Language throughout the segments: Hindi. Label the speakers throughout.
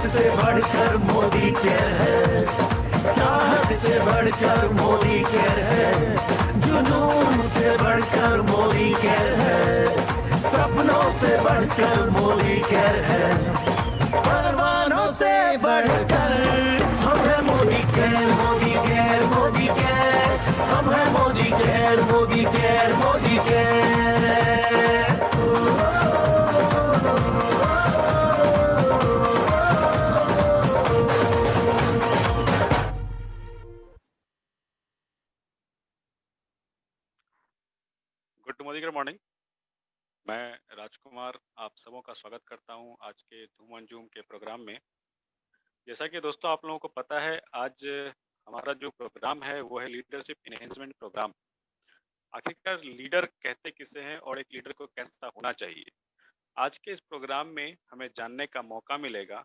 Speaker 1: चाहत से बढ़कर मोदी केयर है, चाहत से बढ़कर मोदी केयर है, जुनून से बढ़कर मोदी केयर है, सपनों से बढ़कर मोदी केयर है, परवानों से बढ़कर हम है Modi care, Modi care, Modi care, हम है Modi care, Modi care, Modi care.
Speaker 2: Good morning. मैं राजकुमार आप सबों का स्वागत करता हूं आज के धूम ऑन जूम के प्रोग्राम में। जैसा कि दोस्तों आप लोगों को पता है, आज हमारा जो प्रोग्राम है वो है लीडरशिप इनहेंसमेंट प्रोग्राम। आखिरकार लीडर कहते किसे हैं और एक लीडर को कैसा होना चाहिए। आज के इस प्रोग्राम में हमें जानने का मौका मिलेगा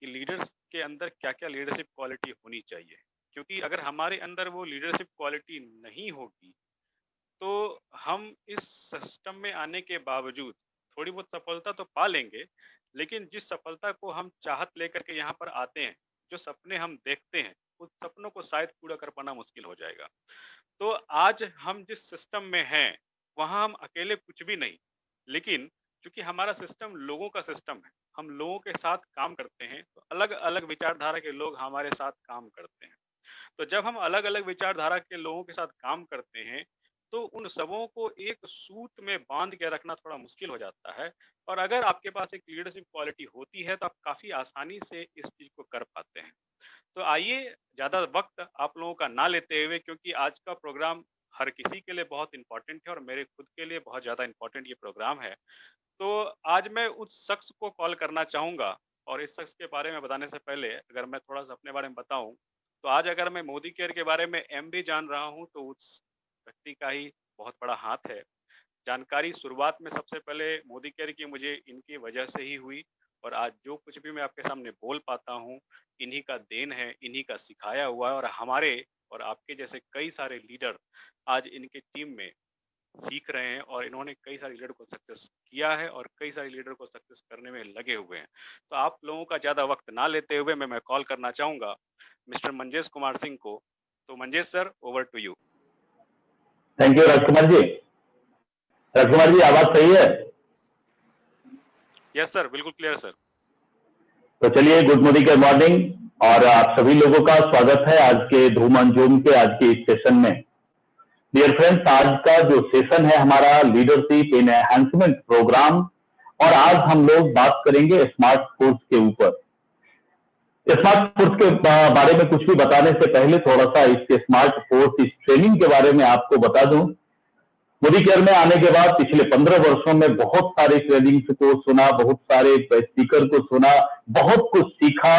Speaker 2: कि लीडर्स के अंदर क्या क्या लीडरशिप क्वालिटी होनी चाहिए, क्योंकि अगर हमारे अंदर वो लीडरशिप क्वालिटी नहीं होगी तो हम इस सिस्टम में आने के बावजूद थोड़ी बहुत सफलता तो पा लेंगे, लेकिन जिस सफलता को हम चाहत लेकर के यहाँ पर आते हैं, जो सपने हम देखते हैं, उस सपनों को शायद पूरा कर पाना मुश्किल हो जाएगा। तो आज हम जिस सिस्टम में हैं वहाँ हम अकेले कुछ भी नहीं, लेकिन क्योंकि हमारा सिस्टम लोगों का सिस्टम है, हम लोगों के साथ काम करते हैं, तो अलग अलग विचारधारा के लोग हमारे साथ काम करते हैं। तो जब हम अलग अलग विचारधारा के लोगों के साथ काम करते हैं तो उन सबों को एक सूत में बांध के रखना थोड़ा मुश्किल हो जाता है, और अगर आपके पास एक लीडरशिप क्वालिटी होती है तो आप काफ़ी आसानी से इस चीज़ को कर पाते हैं। तो आइए ज़्यादा वक्त आप लोगों का ना लेते हुए, क्योंकि आज का प्रोग्राम हर किसी के लिए बहुत इंपॉर्टेंट है और मेरे खुद के लिए बहुत ज़्यादा इंपॉर्टेंट ये प्रोग्राम है। तो आज मैं उस शख्स को कॉल करना चाहूँगा, और इस शख्स के बारे में बताने से पहले अगर मैं थोड़ा सा अपने बारे में बताऊँ, तो आज अगर मैं मोदी केयर के बारे में भी जान रहा हूँ तो उस व्यक्ति का ही बहुत बड़ा हाथ है। जानकारी शुरुआत में सबसे पहले मोदी केयर की मुझे इनकी वजह से ही हुई, और आज जो कुछ भी मैं आपके सामने बोल पाता हूँ इन्हीं का देन है, इन्हीं का सिखाया हुआ है। और हमारे और आपके जैसे कई सारे लीडर आज इनके टीम में सीख रहे हैं, और इन्होंने कई सारे लीडर को सक्सेस किया है और कई सारे लीडर को सक्सेस करने में लगे हुए हैं। तो आप लोगों का ज़्यादा वक्त ना लेते हुए मैं कॉल करना चाहूँगा मिस्टर मंजेश कुमार सिंह को। तो Manjesh sir, over to you.
Speaker 3: Thank you Rajkumar ji. Rajkumar ji, आवाज सही है?
Speaker 2: यस सर, बिल्कुल क्लियर सर।
Speaker 3: तो चलिए, गुड मॉर्निंग और आप सभी लोगों का स्वागत है आज के धूम ऑन जूम के आज के इस सेशन में। डियर फ्रेंड्स, आज का जो सेशन है हमारा लीडरशिप एनहांसमेंट प्रोग्राम, और आज हम लोग बात करेंगे स्मार्ट फोर्स के ऊपर। स्मार्ट फोर्स के बारे में कुछ भी बताने से पहले थोड़ा सा इसके स्मार्ट फोर्स इस ट्रेनिंग के बारे में आपको बता दूं। मोदी केयर में आने के बाद पिछले 15 वर्षों में बहुत सारे ट्रेनिंग्स को सुना, बहुत सारे स्पीकर को सुना, बहुत कुछ सीखा,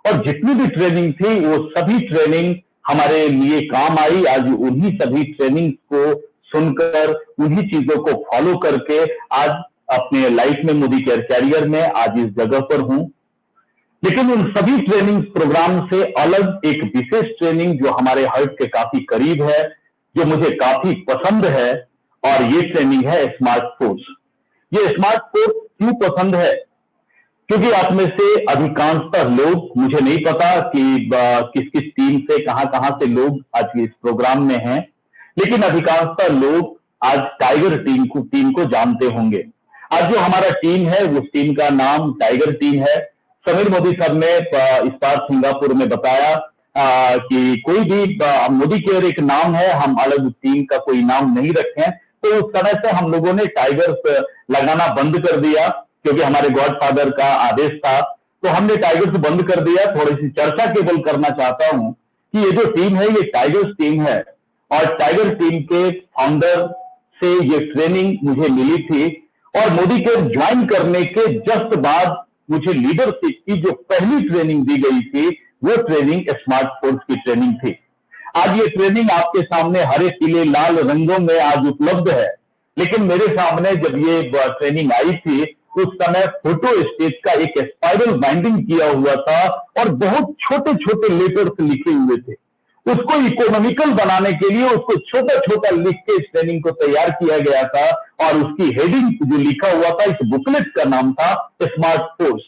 Speaker 3: और जितनी भी ट्रेनिंग थी वो सभी ट्रेनिंग हमारे लिए काम आई। आज उन्हीं सभी ट्रेनिंग को सुनकर, उन्हीं चीजों को फॉलो करके आज अपने लाइफ में, मोदी केयर कैरियर में आज इस जगह पर हूं। लेकिन उन सभी ट्रेनिंग प्रोग्राम से अलग एक विशेष ट्रेनिंग जो हमारे हार्ट के काफी करीब है, जो मुझे काफी पसंद है, और ये ट्रेनिंग है स्मार्ट फोर्स। ये स्मार्ट फोर्स क्यों पसंद है? क्योंकि आप में से अधिकांशतः लोग, मुझे नहीं पता कि किस किस टीम से, कहां से लोग आज इस प्रोग्राम में हैं, लेकिन अधिकांशतः लोग आज टाइगर टीम को जानते होंगे। आज जो हमारा टीम है उस टीम का नाम टाइगर टीम है। समीर मोदी साहब ने इस बार सिंगापुर में बताया कि कोई भी मोदी केयर एक नाम है, हम अलग टीम का कोई नाम नहीं रखें। तो उस तरह से हम लोगों ने टाइगर्स लगाना बंद कर दिया, क्योंकि हमारे गॉडफादर का आदेश था। तो हमने टाइगर्स बंद कर दिया। थोड़ी सी चर्चा केवल करना चाहता हूं कि ये जो टीम है ये टाइगर्स टीम है, और टाइगर टीम के फाउंडर से ये ट्रेनिंग मुझे मिली थी, और मोदी केयर ज्वाइन करने के जस्ट बाद मुझे लीडरशिप की जो पहली ट्रेनिंग दी गई थी वो ट्रेनिंग स्मार्ट फोर्स की ट्रेनिंग थी। आज ये ट्रेनिंग आपके सामने हरे पीले लाल रंगों में आज उपलब्ध है, लेकिन मेरे सामने जब ये ट्रेनिंग आई थी उस समय फोटो स्टेट का एक स्पाइरल बाइंडिंग किया हुआ था और बहुत छोटे छोटे लेटर्स लिखे हुए थे। उसको इकोनॉमिकल बनाने के लिए उसको छोटा छोटा लिख के इस ट्रेनिंग को तैयार किया गया था, और उसकी हेडिंग जो लिखा हुआ था इस बुकलेट का नाम था स्मार्ट फोर्स।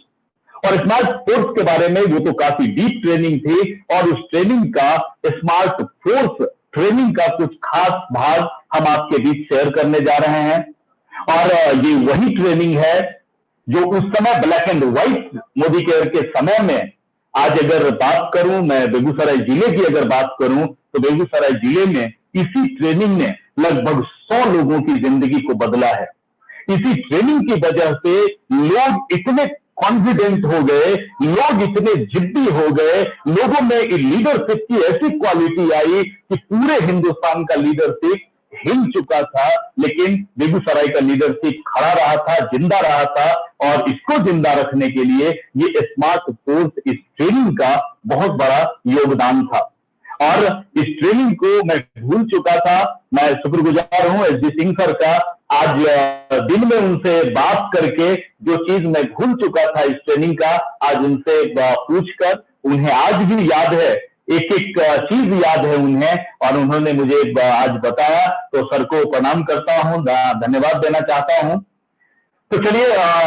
Speaker 3: और स्मार्ट फोर्स के बारे में वो तो काफी डीप ट्रेनिंग थी, और उस ट्रेनिंग का, स्मार्ट फोर्स ट्रेनिंग का कुछ खास भाग हम आपके बीच शेयर करने जा रहे हैं। और ये वही ट्रेनिंग है जो उस समय black and white Modi care के समय में, आज अगर बात करूं मैं बेगूसराय जिले की अगर बात करूं तो बेगूसराय जिले में इसी ट्रेनिंग ने लगभग 100 लोगों की जिंदगी को बदला है। इसी ट्रेनिंग की वजह से लोग इतने कॉन्फिडेंट हो गए, लोग इतने जिद्दी हो गए, लोगों में लीडरशिप की ऐसी क्वालिटी आई कि पूरे हिंदुस्तान का लीडरशिप हिल चुका था, लेकिन बेगूसराय का लीडरशिप खड़ा रहा था, जिंदा रहा था। और इसको जिंदा रखने के लिए ये स्मार्ट फोर्स, इस ट्रेनिंग का बहुत बड़ा योगदान था। और इस ट्रेनिंग को मैं भूल चुका था। मैं शुक्रगुजार हूं एसडी सिंह सर का, आज दिन में उनसे बात करके जो चीज मैं भूल चुका था इस ट्रेनिंग का, आज उनसे पूछकर उन्हें आज भी याद है, एक एक चीज याद है उन्हें, और उन्होंने मुझे आज बताया। तो सर को प्रणाम करता हूं, धन्यवाद देना चाहता हूं। तो चलिए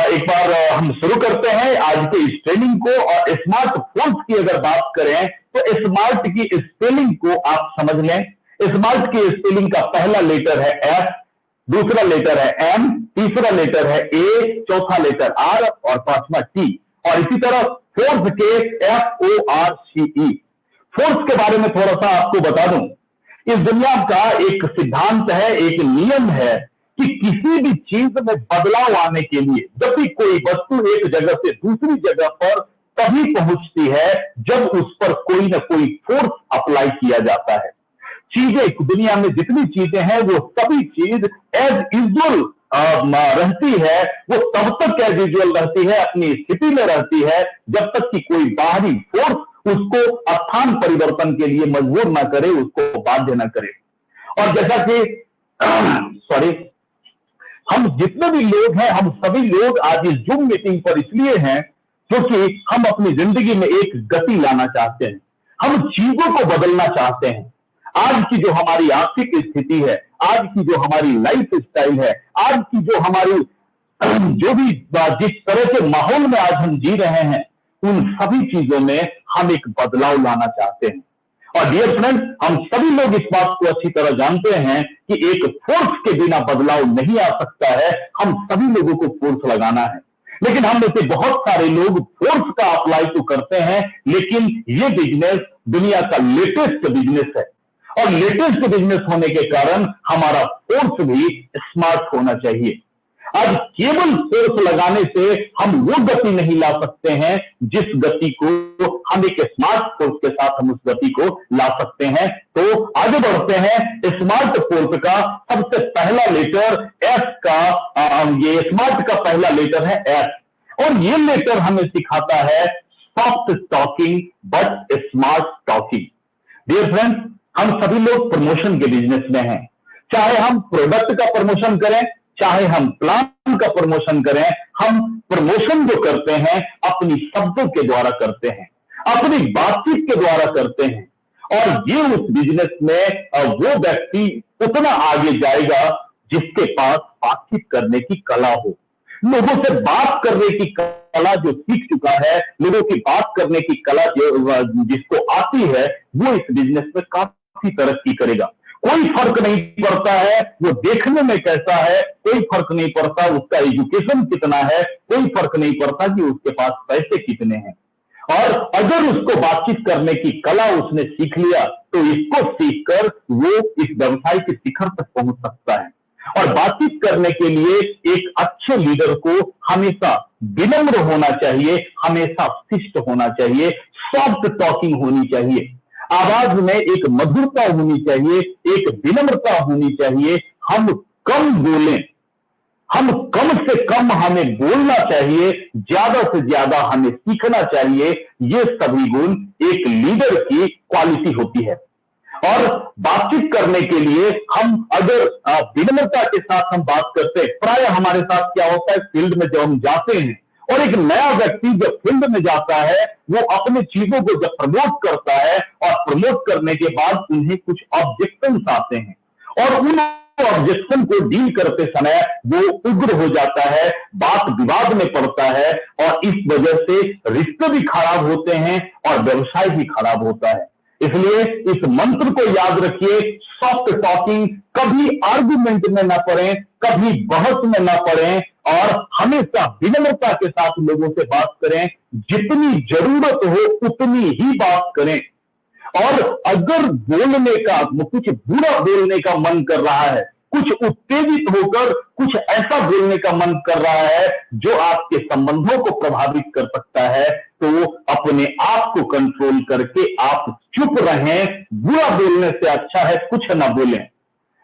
Speaker 3: एक बार हम शुरू करते हैं आज के इस ट्रेनिंग को। और स्मार्ट फोर्स की अगर बात करें तो स्मार्ट की स्पेलिंग को आप समझ लें। स्मार्ट की स्पेलिंग का पहला लेटर है एस, दूसरा लेटर है एम, तीसरा लेटर है ए, चौथा लेटर आर और पांचवा टी। और इसी तरह फोर्स के FORCE। फोर्स के बारे में थोड़ा सा आपको बता दूं, इस दुनिया का एक सिद्धांत है, एक नियम है कि किसी भी चीज में बदलाव आने के लिए, जब भी कोई वस्तु एक जगह से दूसरी जगह पर तभी पहुंचती है जब उस पर कोई ना कोई फोर्स अप्लाई किया जाता है। चीजें, दुनिया में जितनी चीजें हैं वो सभी चीज एज यूजुअल रहती है, वो तब तक एज यूजुअल रहती है, अपनी स्थिति में रहती है, जब तक कि कोई बाहरी फोर्स उसको स्थान परिवर्तन के लिए मजबूर ना करे, उसको बाध्य ना करे। और जैसा कि हम जितने भी लोग हैं, हम सभी लोग आज इस जूम मीटिंग पर इसलिए हैं क्योंकि हम अपनी जिंदगी में एक गति लाना चाहते हैं, हम चीजों को बदलना चाहते हैं। आज की जो हमारी आर्थिक स्थिति है, आज की जो हमारी लाइफ स्टाइल है, आज की जो हमारी जो भी जिस तरह के माहौल में आज हम जी रहे हैं, उन सभी चीजों में हम एक बदलाव लाना चाहते हैं। और डियर फ्रेंड्स, हम सभी लोग इस बात को अच्छी तरह जानते हैं कि एक फोर्स के बिना बदलाव नहीं आ सकता है। हम सभी लोगों को फोर्स लगाना है, लेकिन हम में से बहुत सारे लोग फोर्स का अप्लाई तो करते हैं, लेकिन ये बिजनेस दुनिया का लेटेस्ट बिजनेस है। और लेटेस्ट बिजनेस होने के कारण हमारा फोर्स भी स्मार्ट होना चाहिए। आज केवल फोर्स लगाने से हम वो गति नहीं ला सकते हैं जिस गति को हम एक स्मार्ट फोर्स के साथ हम उस गति को ला सकते हैं। तो आगे बढ़ते हैं। स्मार्ट फोर्स का सबसे पहला लेटर एस का, ये स्मार्ट का पहला लेटर है एस, और ये लेटर हमें सिखाता है soft talking but smart talking. Dear friends, हम सभी लोग प्रमोशन के बिजनेस में हैं, चाहे हम प्रोडक्ट का प्रमोशन करें, चाहे हम प्लान का प्रमोशन करें। हम प्रमोशन जो करते हैं अपनी शब्दों के द्वारा करते हैं, अपनी बातचीत के द्वारा करते हैं। और ये उस बिजनेस में वो व्यक्ति उतना आगे जाएगा जिसके पास बातचीत करने की कला हो, लोगों से बात करने की कला जो सीख चुका है, लोगों की बात करने की कला जिसको आती है, वो इस बिजनेस में काफी तरक्की करेगा। कोई फर्क नहीं पड़ता है वो देखने में कैसा है, कोई फर्क नहीं पड़ता उसका एजुकेशन कितना है, कोई फर्क नहीं पड़ता कि उसके पास पैसे कितने हैं। और अगर उसको बातचीत करने की कला उसने सीख लिया तो इसको सीखकर वो इस व्यवसाय के शिखर तक पहुंच सकता है। और बातचीत करने के लिए एक अच्छे लीडर को हमेशा विनम्र होना चाहिए, हमेशा शिष्ट होना चाहिए, सॉफ्ट टॉकिंग होनी चाहिए, आवाज में एक मधुरता होनी चाहिए, एक विनम्रता होनी चाहिए। हम कम बोलें, हम कम से कम हमें बोलना चाहिए, ज्यादा से ज्यादा हमें सीखना चाहिए। ये सभी गुण एक लीडर की क्वालिटी होती है। और बातचीत करने के लिए हम अगर विनम्रता के साथ हम बात करते हैं, प्राय हमारे साथ क्या होता है, फील्ड में जब हम जाते हैं और एक नया व्यक्ति जब फील्ड में जाता है, वो अपने चीजों को जब प्रमोट करता है और प्रमोट करने के बाद उन्हें कुछ ऑब्जेक्शंस आते हैं, और उन ऑब्जेक्शन को डील करते समय वो उग्र हो जाता है, बात विवाद में पड़ता है और इस वजह से रिश्ते भी खराब होते हैं और व्यवसाय भी खराब होता है। इसलिए इस मंत्र को याद रखिए, सॉफ्ट टॉकिंग, कभी आर्गुमेंट में ना पड़े, कभी बहस में ना पड़े और हमेशा विनम्रता के साथ लोगों से बात करें। जितनी जरूरत हो उतनी ही बात करें और अगर बोलने का, कुछ बुरा बोलने का मन कर रहा है, कुछ उत्तेजित होकर कुछ ऐसा बोलने का मन कर रहा है जो आपके संबंधों को प्रभावित कर सकता है, तो अपने आप को कंट्रोल करके आप चुप रहें। बुरा बोलने से अच्छा है कुछ ना बोलें।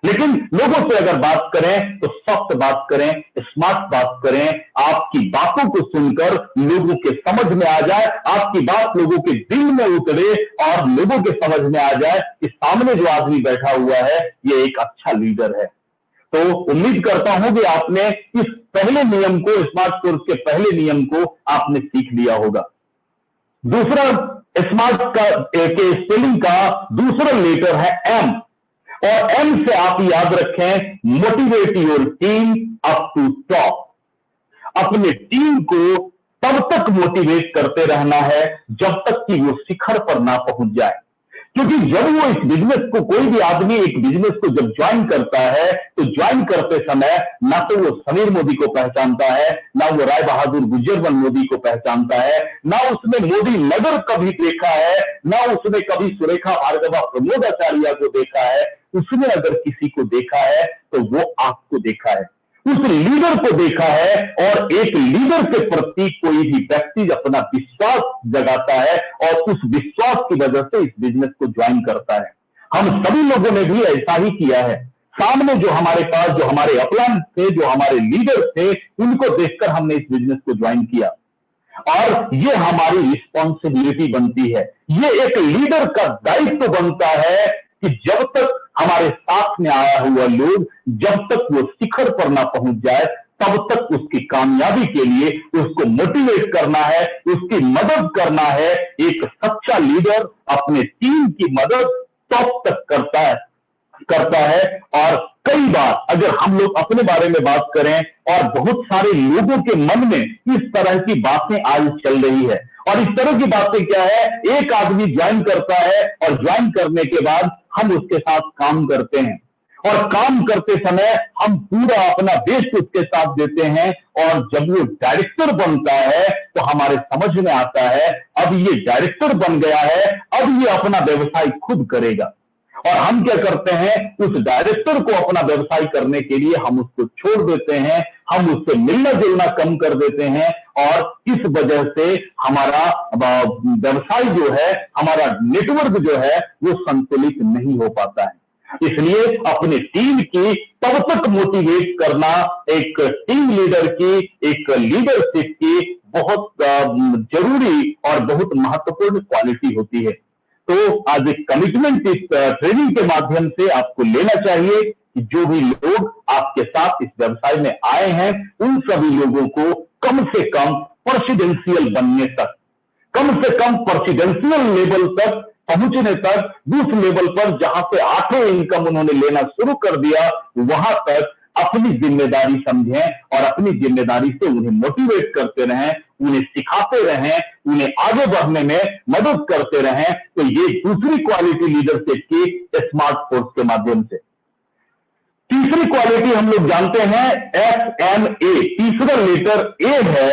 Speaker 3: लेकिन लोगों से अगर बात करें तो सख्त बात करें, स्मार्ट बात करें, आपकी बातों को सुनकर लोगों के समझ में आ जाए, आपकी बात लोगों के दिल में उतरे और लोगों के समझ में आ जाए कि सामने जो आदमी बैठा हुआ है ये एक अच्छा लीडर है। तो उम्मीद करता हूं कि आपने इस पहले नियम को, स्मार्ट कोर्स के पहले नियम को आपने सीख लिया होगा। दूसरा स्मार्ट का के स्पेलिंग का दूसरा लेटर है एम और एम से आप याद रखें, motivate your team up to top. अपने टीम को तब तक मोटिवेट करते रहना है जब तक कि वो शिखर पर ना पहुंच जाए। क्योंकि जब वो इस बिजनेस को, कोई भी आदमी एक बिजनेस को जब ज्वाइन करता है तो ज्वाइन करते समय ना तो वो समीर मोदी को पहचानता है, ना वो राय बहादुर गुजरबन मोदी को पहचानता है, ना उसने मोदी नगर कभी देखा है, ना उसने कभी सुरेखा भार्गवा प्रमोदाचार्य को देखा है। उसने अगर किसी को देखा है तो वो आपको देखा है, उस लीडर को देखा है और एक लीडर के प्रति कोई भी व्यक्ति अपना विश्वास जगाता है और उस विश्वास की वजह से इस बिजनेस को ज्वाइन करता है। हम सभी लोगों ने भी ऐसा ही किया है। सामने जो हमारे पास, जो हमारे अपलाइन थे, जो हमारे लीडर थे, उनको देखकर हमने इस बिजनेस को ज्वाइन किया और ये हमारी रिस्पॉन्सिबिलिटी बनती है। ये एक लीडर का दायित्व बनता है कि जब तक हमारे साथ में आया हुआ लोग, जब तक वो शिखर पर ना पहुंच जाए, तब तक उसकी कामयाबी के लिए उसको मोटिवेट करना है, उसकी मदद करना है। एक सच्चा लीडर अपने टीम की मदद तब तक करता है और कई बार अगर हम लोग अपने बारे में बात करें और बहुत सारे लोगों के मन में इस तरह की बातें आज चल रही है। और इस तरह की बातें क्या है, एक आदमी ज्वाइन करता है और ज्वाइन करने के बाद हम उसके साथ काम करते हैं और काम करते समय हम पूरा अपना बेस्ट उसके साथ देते हैं और जब वो डायरेक्टर बनता है तो हमारे समझ में आता है अब ये डायरेक्टर बन गया है, अब ये अपना व्यवसाय खुद करेगा। और हम क्या करते हैं, उस डायरेक्टर को अपना व्यवसाय करने के लिए हम उसको छोड़ देते हैं, हम उससे मिलना जुलना कम कर देते हैं और इस वजह से हमारा व्यवसाय जो है, हमारा नेटवर्क जो है वो संतुलित नहीं हो पाता है। इसलिए अपनी टीम की तब तक मोटिवेट करना एक टीम लीडर की, एक लीडरशिप की बहुत जरूरी और बहुत महत्वपूर्ण क्वालिटी होती है। तो आज एक कमिटमेंट इस ट्रेनिंग के माध्यम से आपको लेना चाहिए कि जो भी लोग आपके साथ इस व्यवसाय में आए हैं उन सभी लोगों को कम से कम प्रेसिडेंशियल बनने तक, कम से कम प्रेसिडेंशियल लेवल तक पहुंचने तक, उस लेवल पर जहां से 8वां इनकम उन्होंने लेना शुरू कर दिया, वहां तक अपनी जिम्मेदारी समझें और अपनी जिम्मेदारी से उन्हें मोटिवेट करते रहें, उन्हें सिखाते रहें, उन्हें आगे बढ़ने में मदद करते रहें। तो ये दूसरी क्वालिटी लीडरशिप की स्मार्ट फोर्स के माध्यम से। तीसरी क्वालिटी हम लोग जानते हैं SMA, तीसरा लेटर ए है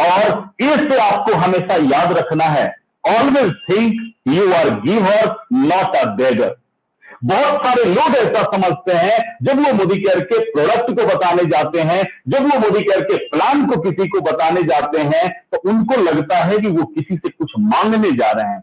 Speaker 3: और ए से आपको हमेशा याद रखना है, always think you are giver not a beggar. बहुत सारे लोग ऐसा समझते हैं, जब वो मोदी केयर के प्रोडक्ट को बताने जाते हैं, जब वो मोदी केयर के प्लान को किसी को बताने जाते हैं तो उनको लगता है कि वो किसी से कुछ मांगने जा रहे हैं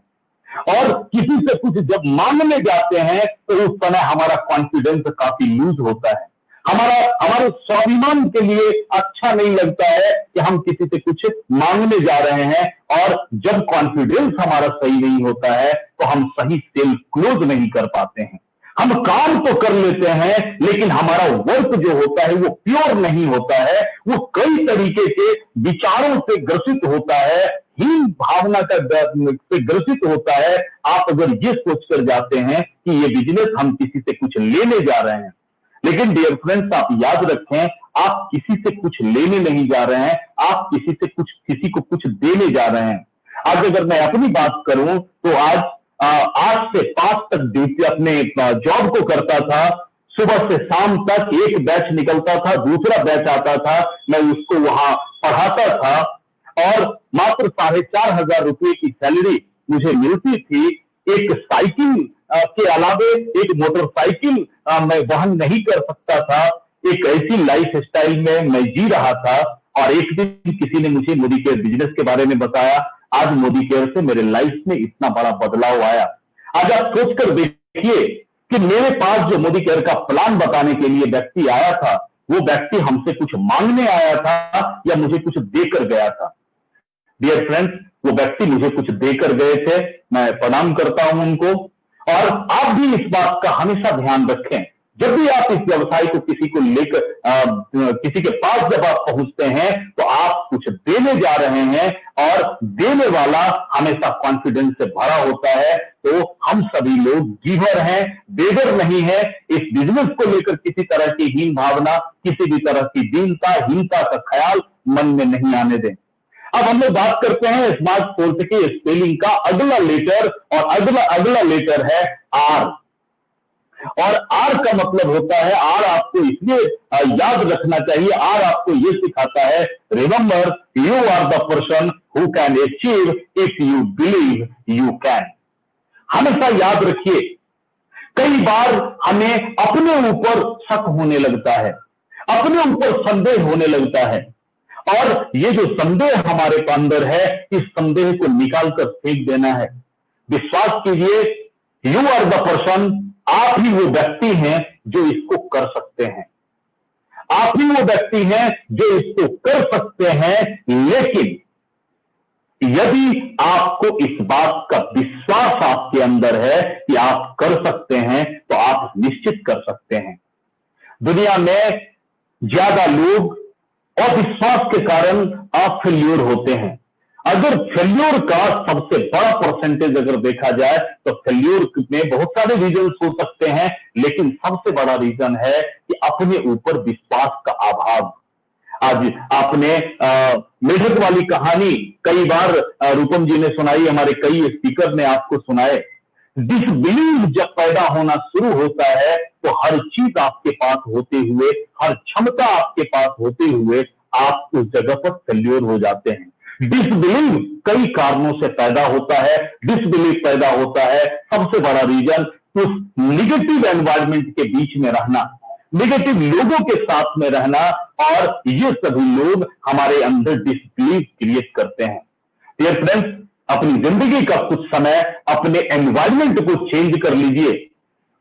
Speaker 3: और किसी से कुछ जब मांगने जाते हैं तो उस समय हमारा कॉन्फिडेंस काफी लूज होता है, हमारे स्वाभिमान के लिए अच्छा नहीं लगता है कि हम किसी से कुछ मांगने जा रहे हैं। और जब कॉन्फिडेंस हमारा सही नहीं होता है तो हम सही सेल क्लोज नहीं कर पाते हैं। हम काम तो कर लेते हैं लेकिन हमारा वर्क जो होता है वो प्योर नहीं होता है, वो कई तरीके के विचारों से ग्रसित होता है, हीन भावना का से ग्रसित होता है। आप अगर ये सोचकर जाते हैं कि ये बिजनेस हम किसी से कुछ लेने जा रहे हैं, लेकिन डियर फ्रेंड्स, आप याद रखें, आप किसी से कुछ लेने नहीं जा रहे हैं, आप किसी को कुछ देने जा रहे हैं। आज अगर मैं अपनी बात करूं तो आज 8 से 5 तक ड्यूटी अपने जॉब को करता था। सुबह से शाम तक एक बैच निकलता था, दूसरा बैच आता था, मैं उसको वहां पढ़ाता था और मात्र 4,500 रुपए की सैलरी मुझे मिलती थी। एक साइकिल के अलावे एक मोटरसाइकिल मैं वहन नहीं कर सकता था। एक ऐसी लाइफ स्टाइल में मैं जी रहा था और एक दिन किसी ने मुझे मोदी केयर बिजनेस के बारे में बताया। आज मोदी केयर से मेरे लाइफ में इतना बड़ा बदलाव आया। आज आप सोचकर देखिए कि मेरे पास जो मोदी केयर का प्लान बताने के लिए व्यक्ति आया था, वो व्यक्ति हमसे कुछ मांगने आया था या मुझे कुछ देकर गया था। डियर फ्रेंड्स, वो व्यक्ति मुझे कुछ देकर गए थे, मैं प्रणाम करता हूं उनको। और आप भी इस बात का हमेशा ध्यान रखें, जब भी आप इस व्यवसाय को किसी को लेकर किसी के पास जब आप पहुंचते हैं तो आप कुछ देने जा रहे हैं और देने वाला हमेशा कॉन्फिडेंस से भरा होता है। तो हम सभी लोग गिवर हैं, बेगर नहीं है। इस बिजनेस को लेकर किसी तरह की हीन भावना, किसी भी तरह की दीनता, हीनता का ख्याल मन में नहीं आने दें। अब हम लोग बात करते हैं स्मार्ट फोर्स के स्पेलिंग का अगला लेटर, और अगला लेटर है आर। और आर का मतलब होता है, आर आपको इसलिए याद रखना चाहिए, आर आपको यह सिखाता है, remember you are the person who can achieve if you believe you can. हमेशा याद रखिए, कई बार हमें अपने ऊपर शक होने लगता है, अपने ऊपर संदेह होने लगता है, और ये जो संदेह हमारे अंदर है, इस संदेह को निकालकर फेंक देना है। विश्वास कीजिए, यू आर द पर्सन, आप ही वो व्यक्ति हैं जो इसको कर सकते हैं। आप ही वो व्यक्ति हैं जो इसको कर सकते हैं। लेकिन यदि आपको इस बात का विश्वास आपके अंदर है कि आप कर सकते हैं, तो आप निश्चित कर सकते हैं। दुनिया में ज्यादा लोग अविश्वास के कारण आप फेल्योर होते हैं। अगर फेल्योर का सबसे बड़ा परसेंटेज अगर देखा जाए तो फेल्योर में बहुत सारे रीजन हो सकते हैं, लेकिन सबसे बड़ा रीजन है कि अपने ऊपर विश्वास का अभाव। आज आपने मेढक वाली कहानी कई बार रूपम जी ने सुनाई, हमारे कई स्पीकर ने आपको सुनाए। डिसबिलीव जब पैदा होना शुरू होता है तो हर चीज आपके पास होते हुए, हर क्षमता आपके पास होते हुए आप उस जगह पर फेल्योर हो जाते हैं। डिसबिलीव कई कारणों से पैदा होता है। डिसबिलीव पैदा होता है, सबसे बड़ा रीजन उस निगेटिव एनवायरनमेंट के बीच में रहना, निगेटिव लोगों के साथ में रहना, और ये सभी लोग हमारे अंदर डिसबिलीव क्रिएट करते हैं। डियर फ्रेंड्स, अपनी जिंदगी का कुछ समय अपने एनवायरनमेंट को चेंज कर लीजिए।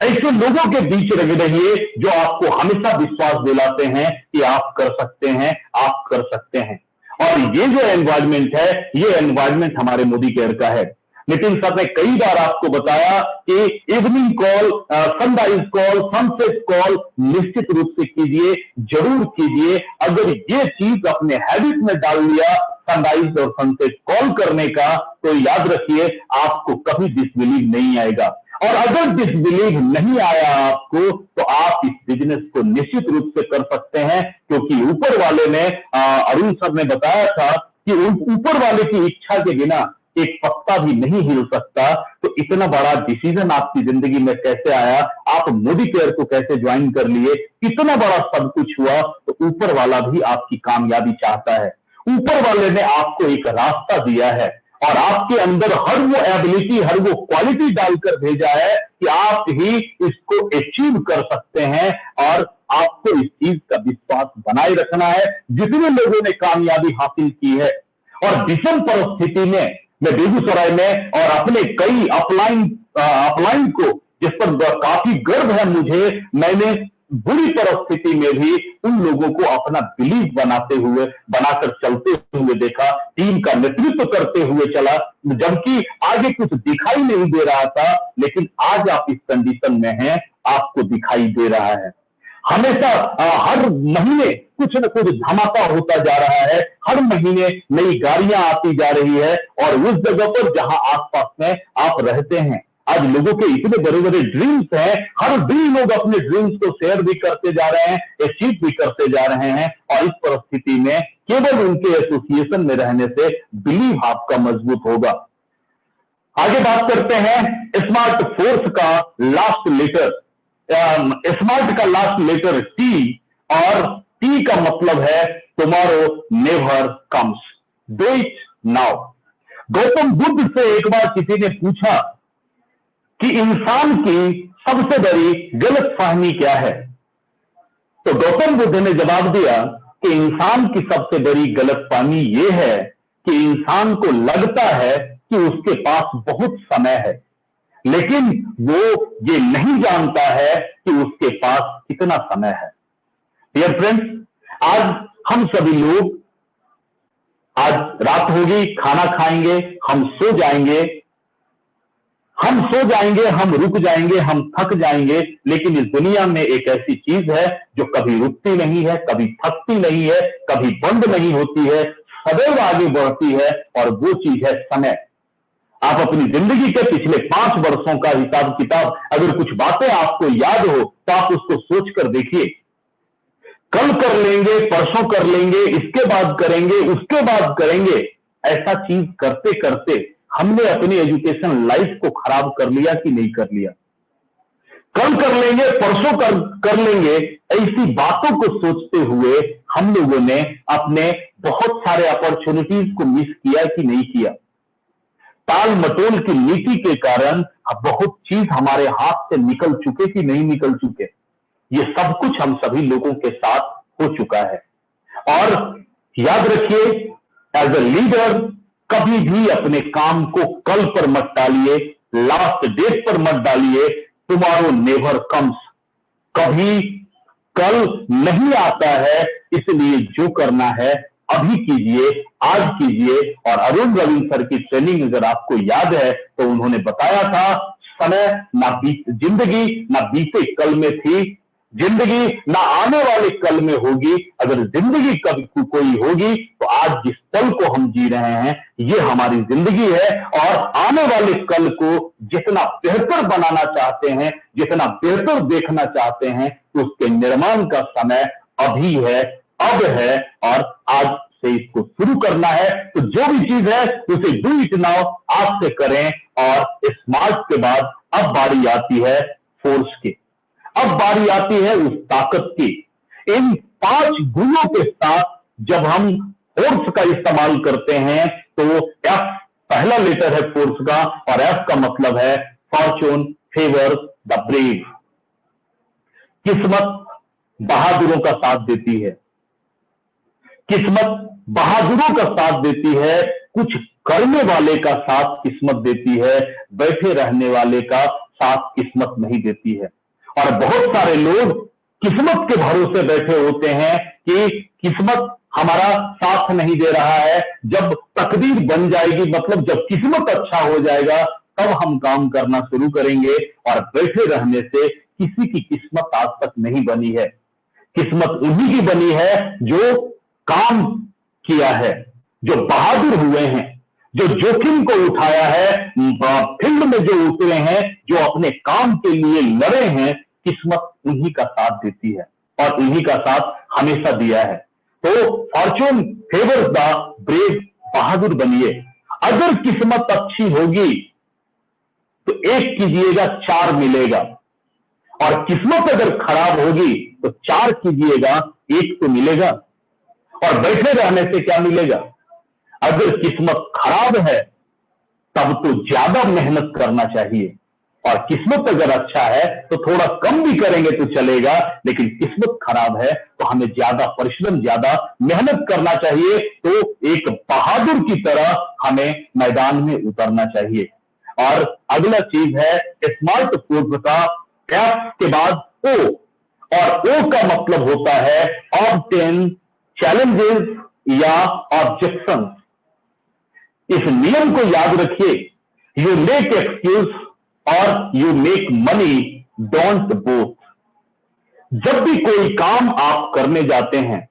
Speaker 3: ऐसे लोगों के बीच रहिए जो आपको हमेशा विश्वास दिलाते हैं कि आप कर सकते हैं, आप कर सकते हैं। और ये जो एनवायरनमेंट है, ये एनवायरनमेंट हमारे मोदी केयर का है। नितिन सर ने कई बार आपको बताया कि evening call, sunrise call, sunset call निश्चित रूप से कीजिए, जरूर कीजिए। अगर ये चीज अपने हैबिट में डाल लिया सनराइज और सनसेट कॉल करने का, तो याद रखिए आपको कभी डिसबिलीव नहीं आएगा। और अगर डिसबिलीव नहीं आया आपको, तो आप इस बिजनेस को निश्चित रूप से कर सकते हैं, क्योंकि ऊपर वाले ने, अरुण सर ने बताया था कि ऊपर वाले की इच्छा के बिना एक पत्ता भी नहीं हिल सकता। तो इतना बड़ा डिसीजन आपकी जिंदगी में कैसे आया, आप मोदी केयर को कैसे ज्वाइन कर लिए, इतना बड़ा सब कुछ हुआ, तो ऊपर वाला भी आपकी कामयाबी चाहता है। ऊपर वाले ने आपको एक रास्ता दिया है और आपके अंदर हर वो एबिलिटी, हर वो क्वालिटी डालकर भेजा है कि आप ही इसको अचीव कर सकते हैं, और आपको इस चीज का विश्वास बनाए रखना है। जितने लोगों ने कामयाबी हासिल की है, और विषम परिस्थिति में मैं बेगूसराय में और अपने कई अपलाइन को, जिस पर काफी गर्व है मुझे, मैंने बुरी परिस्थिति में भी उन लोगों को अपना बिलीव बनाकर चलते हुए देखा, टीम का नेतृत्व करते हुए चला, जबकि आगे कुछ दिखाई नहीं दे रहा था। लेकिन आज आप इस कंडीशन में हैं, आपको दिखाई दे रहा है। हमेशा हर महीने कुछ न कुछ धमाका होता जा रहा है, हर महीने नई गाड़ियां आती जा रही है, और उस जगह पर जहां आसपास में आप रहते हैं, आज लोगों के इतने बड़े बड़े ड्रीम्स हैं, हर दिन लोग अपने ड्रीम्स को शेयर भी करते जा रहे हैं, अचीव भी करते जा रहे हैं, और इस परिस्थिति में केवल उनके एसोसिएशन में रहने से बिलीव आपका मजबूत होगा। आगे बात करते हैं स्मार्ट फोर्स का लास्ट लेटर। स्मार्ट का लास्ट लेटर टी, और टी का मतलब है tomorrow never comes, do it now. Gautam Buddha से एक बार किसी ने पूछा कि इंसान की सबसे बड़ी गलतफहमी क्या है, तो गौतम बुद्ध ने जवाब दिया कि इंसान की सबसे बड़ी गलतफहमी यह है कि इंसान को लगता है कि उसके पास बहुत समय है, लेकिन वो ये नहीं जानता है कि उसके पास कितना समय है। डियर फ्रेंड्स, आज हम सभी लोग, आज रात होगी, खाना खाएंगे, हम सो जाएंगे, हम रुक जाएंगे, हम थक जाएंगे, लेकिन इस दुनिया में एक ऐसी चीज है जो कभी रुकती नहीं है, कभी थकती नहीं है, कभी बंद नहीं होती है, सदैव आगे बढ़ती है, और वो चीज है समय। आप अपनी जिंदगी के पिछले 5 वर्षों का हिसाब किताब, अगर कुछ बातें आपको याद हो तो आप उसको सोच कर देखिए। कल कर लेंगे, परसों कर लेंगे, इसके बाद करेंगे, उसके बाद करेंगे, ऐसा चीज करते करते हमने अपनी एजुकेशन लाइफ को खराब कर लिया कि नहीं कर लिया। कल कर लेंगे, परसों कर लेंगे, ऐसी बातों को सोचते हुए हम लोगों ने अपने बहुत सारे अपॉर्चुनिटीज को मिस किया कि नहीं किया। टाल मटोल की नीति के कारण बहुत चीज हमारे हाथ से निकल चुके कि नहीं निकल चुके, ये सब कुछ हम सभी लोगों के साथ हो चुका है। और याद रखिए, एज ए लीडर कभी भी अपने काम को कल पर मत डालिए, लास्ट डेट पर मत डालिए। टुमारो नेवर कम्स, कभी कल नहीं आता है, इसलिए जो करना है अभी कीजिए, आज कीजिए। और अरुण रविंद्र सर की ट्रेनिंग अगर आपको याद है तो उन्होंने बताया था, समय जिंदगी ना बीते कल में थी, जिंदगी ना आने वाले कल में होगी। अगर जिंदगी कभी कोई होगी तो आज जिस पल को हम जी रहे हैं ये हमारी जिंदगी है, और आने वाले कल को जितना बेहतर बनाना चाहते हैं, जितना बेहतर देखना चाहते हैं, तो उसके निर्माण का समय अभी है, अब है, और आज से इसको शुरू करना है। तो जो भी चीज है उसे डू इट नाउ, आज से करें। और स्मार्ट के बाद अब बारी आती है फोर्स की, अब बारी आती है उस ताकत की। इन 5 गुणों के साथ जब हम फोर्स का इस्तेमाल करते हैं तो एफ पहला लेटर है फोर्स का, और एफ का मतलब है फॉर्चून फेवर द ब्रेव। किस्मत बहादुरों का साथ देती है, किस्मत बहादुरों का साथ देती है, कुछ करने वाले का साथ किस्मत देती है, बैठे रहने वाले का साथ किस्मत नहीं देती है। और बहुत सारे लोग किस्मत के भरोसे बैठे होते हैं कि किस्मत हमारा साथ नहीं दे रहा है, जब तकदीर बन जाएगी, मतलब जब किस्मत अच्छा हो जाएगा तब हम काम करना शुरू करेंगे। और बैठे रहने से किसी की किस्मत आज तक नहीं बनी है। किस्मत उन्हीं की बनी है जो काम किया है, जो बहादुर हुए हैं, जो जोखिम को उठाया है, फील्ड में जो उतरे हैं, जो अपने काम के लिए लड़े हैं। किस्मत उन्हीं का साथ देती है, और उन्हीं का साथ हमेशा दिया है। तो फॉर्चून फेवर्स द ब्रेव, बहादुर बनिए। अगर किस्मत अच्छी होगी तो 1 कीजिएगा 4 मिलेगा, और किस्मत अगर खराब होगी तो 4 कीजिएगा 1 तो मिलेगा। और बैठे रहने से क्या मिलेगा? अगर किस्मत खराब है तब तो ज्यादा मेहनत करना चाहिए, और किस्मत अगर अच्छा है तो थोड़ा कम भी करेंगे तो चलेगा, लेकिन किस्मत खराब है तो हमें ज्यादा परिश्रम, ज्यादा मेहनत करना चाहिए। तो एक बहादुर की तरह हमें मैदान में उतरना चाहिए। और अगला चीज है स्मार्ट फोर्स का एफ के बाद ओ, और ओ का मतलब होता है ऑब्टेन चैलेंजेस या ऑब्जेक्शन। इस नियम को याद रखिए, यू मेक एक्सक्यूज और you make money, don't both. जब भी कोई काम आप करने जाते हैं,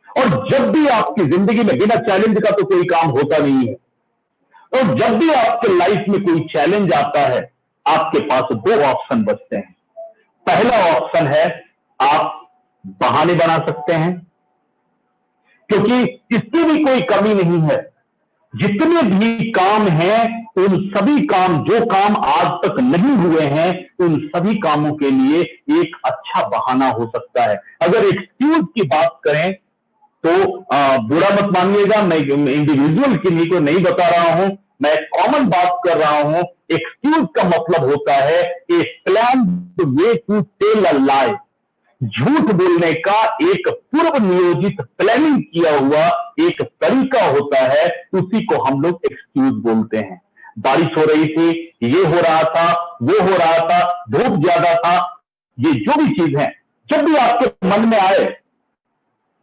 Speaker 3: और जब भी आपकी जिंदगी में बिना चैलेंज का तो कोई काम होता नहीं है, और जब भी आपके लाइफ में कोई चैलेंज आता है आपके पास दो ऑप्शन बचते हैं। पहला ऑप्शन है आप बहाने बना सकते हैं, क्योंकि इसकी भी कोई कमी नहीं है। जितने भी काम हैं उन सभी काम, जो काम आज तक नहीं हुए हैं, उन सभी कामों के लिए एक अच्छा बहाना हो सकता है। अगर एक्सक्यूज की बात करें तो बुरा मत मानिएगा, मैं इंडिविजुअल के लिए को नहीं बता रहा हूं, मैं कॉमन बात कर रहा हूं। एक्सक्यूज का मतलब होता है a plan way to tell a lie, झूठ बोलने का एक पूर्व नियोजित प्लानिंग किया हुआ एक तरीका होता है, उसी को हम लोग एक्सक्यूज बोलते हैं। बारिश हो रही थी, ये हो रहा था, वो हो रहा था, धूप ज्यादा था, ये जो भी चीज है, जब भी आपके मन में आए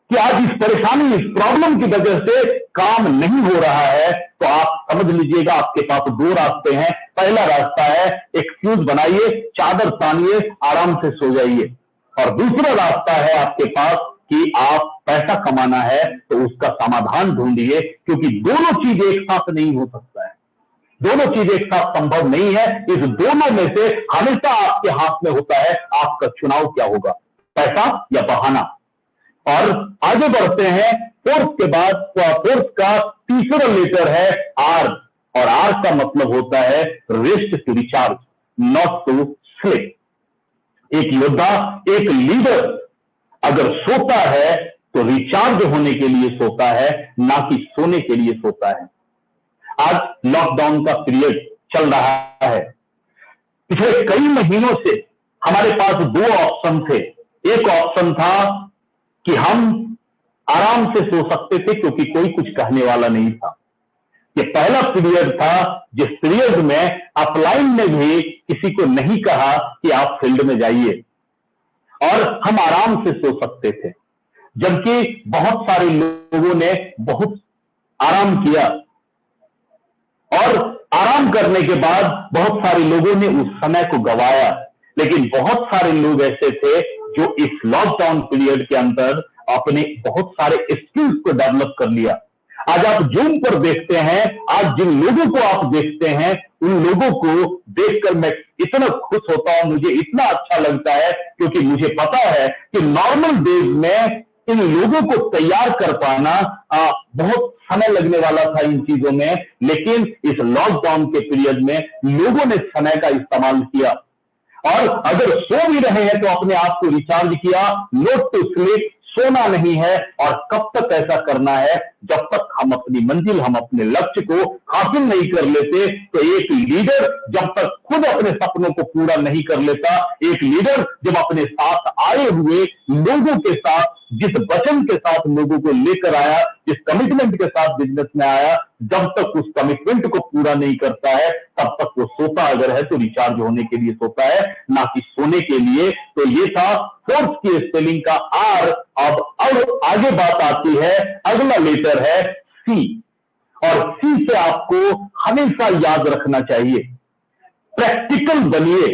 Speaker 3: कि आज इस परेशानी, इस प्रॉब्लम की वजह से काम नहीं हो रहा है, तो आप समझ लीजिएगा आपके पास दो रास्ते हैं। पहला रास्ता है एक्सक्यूज बनाइए, चादर तानिए, आराम से सो जाइए। और दूसरा रास्ता है आपके पास कि आप पैसा कमाना है तो उसका समाधान ढूंढिए, क्योंकि दोनों चीज एक साथ नहीं हो सकता है, दोनों चीज एक साथ संभव नहीं है। इस दोनों में से हमेशा आपके हाथ में होता है आपका चुनाव क्या होगा, पैसा या बहाना। और आगे बढ़ते हैं, फोर्स के बाद फोर्स का तीसरा लेटर है आर, और आर का मतलब होता है rest to recharge, not to sleep. एक योद्धा, एक लीडर अगर सोता है तो रिचार्ज होने के लिए सोता है, ना कि सोने के लिए सोता है। आज लॉकडाउन का पीरियड चल रहा है। पिछले कई महीनों से हमारे पास दो ऑप्शन थे। एक ऑप्शन था कि हम आराम से सो सकते थे क्योंकि कोई कुछ कहने वाला नहीं था। ये पहला पीरियड था जिस पीरियड में अपलाइन ने भी किसी को नहीं कहा कि आप फील्ड में जाइए, और हम आराम से सो सकते थे। जबकि बहुत सारे लोगों ने बहुत आराम किया, और आराम करने के बाद बहुत सारे लोगों ने उस समय को गंवाया। लेकिन बहुत सारे लोग ऐसे थे जो इस लॉकडाउन पीरियड के अंदर अपने बहुत सारे स्किल्स को डेवलप कर लिया। आज आप जूम पर देखते हैं, आज जिन लोगों को आप देखते हैं, उन लोगों को देखकर मैं इतना खुश होता हूं, मुझे इतना अच्छा लगता है, क्योंकि मुझे पता है कि नॉर्मल डेज में इन लोगों को तैयार कर पाना बहुत समय लगने वाला था इन चीजों में। लेकिन इस लॉकडाउन के पीरियड में लोगों ने समय का इस्तेमाल किया, और अगर सो भी रहे हैं तो अपने आप को रिचार्ज किया। नोट टू स्लीप, सोना नहीं है। और कब तक ऐसा करना है, जब तक हम अपनी मंजिल, हम अपने लक्ष्य को हासिल नहीं कर लेते। तो एक लीडर जब तक खुद अपने सपनों को पूरा नहीं कर लेता, एक लीडर जब अपने साथ आए हुए लोगों के साथ, जिस वचन के साथ लोगों को लेकर आया, जिस कमिटमेंट के साथ बिजनेस में आया, जब तक उस कमिटमेंट को पूरा नहीं करता है, तब तक वो सोता अगर है तो रिचार्ज होने के लिए सोता है, ना कि सोने के लिए। तो ये था फोर्स की स्पेलिंग का आर। अब आगे बात आती है, अगला लेटर है सी, और सी से आपको हमेशा याद रखना चाहिए, प्रैक्टिकल बनिए।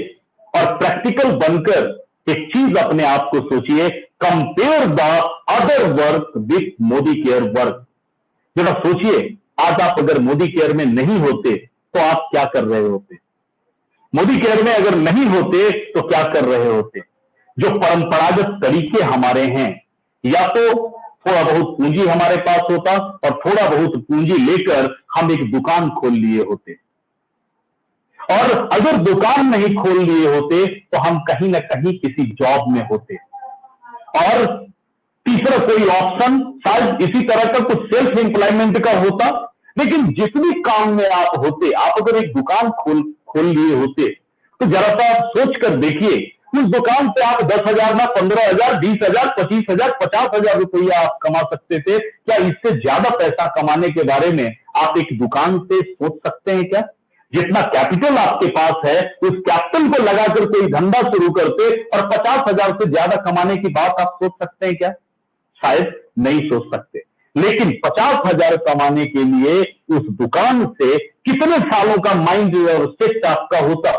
Speaker 3: और प्रैक्टिकल बनकर एक चीज अपने आप को सोचिए, compare the other work with Modi care work. जरा सोचिए, आज आप अगर मोदी केयर में नहीं होते तो आप क्या कर रहे होते, मोदी केयर में अगर नहीं होते तो क्या कर रहे होते। जो परंपरागत तरीके हमारे हैं, या तो थोड़ा बहुत पूंजी हमारे पास होता, और थोड़ा बहुत पूंजी लेकर हम एक दुकान खोल लिए होते, और अगर दुकान नहीं खोल लिए होते तो हम कहीं ना कहीं किसी जॉब में होते। और तीसरा कोई ऑप्शन शायद इसी तरह का कुछ सेल्फ एम्प्लॉयमेंट का होता। लेकिन जिस भी काम में आप होते, आप अगर एक दुकान खोल लिए होते, तो जरा सा आप सोच कर देखिए, उस दुकान से आप 10,000 ना 15,000, 20,000, 25,000, 50,000 रुपया आप कमा सकते थे। क्या इससे ज्यादा पैसा कमाने के बारे में आप एक दुकान से सोच सकते हैं क्या? जितना कैपिटल आपके पास है, उस कैपिटल को लगाकर कोई धंधा शुरू करते और 50,000 से ज्यादा कमाने की बात आप सोच सकते हैं क्या? शायद नहीं सोच सकते। लेकिन 50,000 कमाने के लिए उस दुकान से कितने सालों का माइंड और सेट आपका होता?